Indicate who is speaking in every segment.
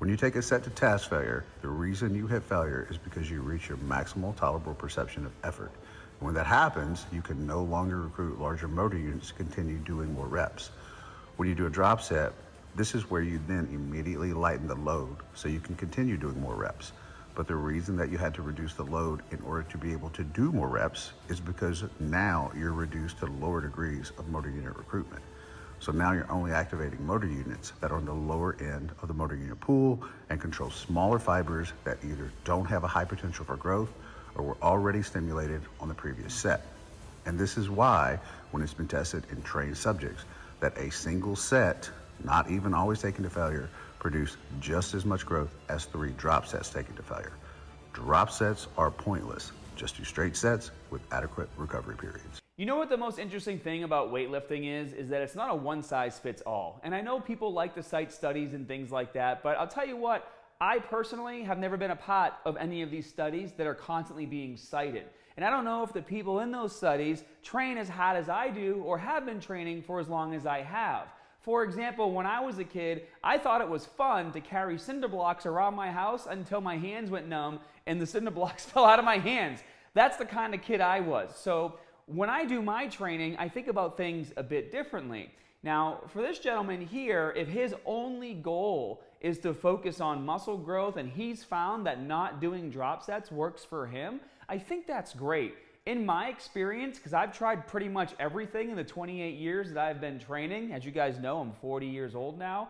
Speaker 1: When you take a set to task failure, the reason you hit failure is because you reach your maximal tolerable perception of effort. And when that happens, you can no longer recruit larger motor units to continue doing more reps. When you do a drop set, this is where you then immediately lighten the load so you can continue doing more reps. But the reason that you had to reduce the load in order to be able to do more reps is because now you're reduced to lower degrees of motor unit recruitment. So now you're only activating motor units that are on the lower end of the motor unit pool and control smaller fibers that either don't have a high potential for growth or were already stimulated on the previous set. And this is why, when it's been tested in trained subjects, that a single set, not even always taken to failure, produce just as much growth as 3 drop sets taken to failure. Drop sets are pointless. Just do straight sets with adequate recovery periods.
Speaker 2: You know what the most interesting thing about weightlifting is that it's not a one-size-fits-all. And I know people like to cite studies and things like that, but I'll tell you what, I personally have never been a part of any of these studies that are constantly being cited. And I don't know if the people in those studies train as hard as I do or have been training for as long as I have. For example, when I was a kid, I thought it was fun to carry cinder blocks around my house until my hands went numb and the cinder blocks fell out of my hands. That's the kind of kid I was. So when I do my training, I think about things a bit differently. Now, for this gentleman here, if his only goal is to focus on muscle growth and he's found that not doing drop sets works for him, I think that's great. In my experience, because I've tried pretty much everything in the 28 years that I've been training, as you guys know, I'm 40 years old now,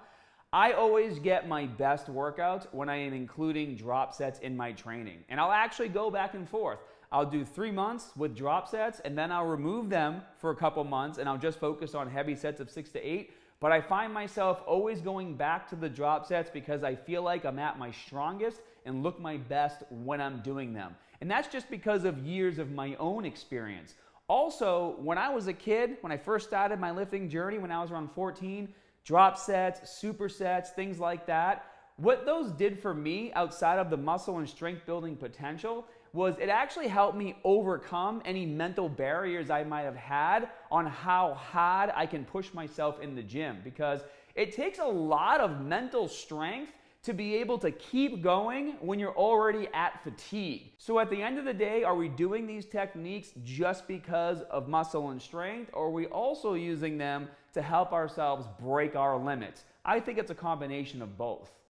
Speaker 2: I always get my best workouts when I am including drop sets in my training. And I'll actually go back and forth. I'll do 3 months with drop sets and then I'll remove them for a couple months and I'll just focus on heavy sets of 6 to 8. But I find myself always going back to the drop sets because I feel like I'm at my strongest and look my best when I'm doing them. And that's just because of years of my own experience. Also, when I was a kid, when I first started my lifting journey, when I was around 14, drop sets, supersets, things like that, what those did for me outside of the muscle and strength building potential was it actually helped me overcome any mental barriers I might have had on how hard I can push myself in the gym, because it takes a lot of mental strength to be able to keep going when you're already at fatigue. So at the end of the day, are we doing these techniques just because of muscle and strength, or are we also using them to help ourselves break our limits? I think it's a combination of both.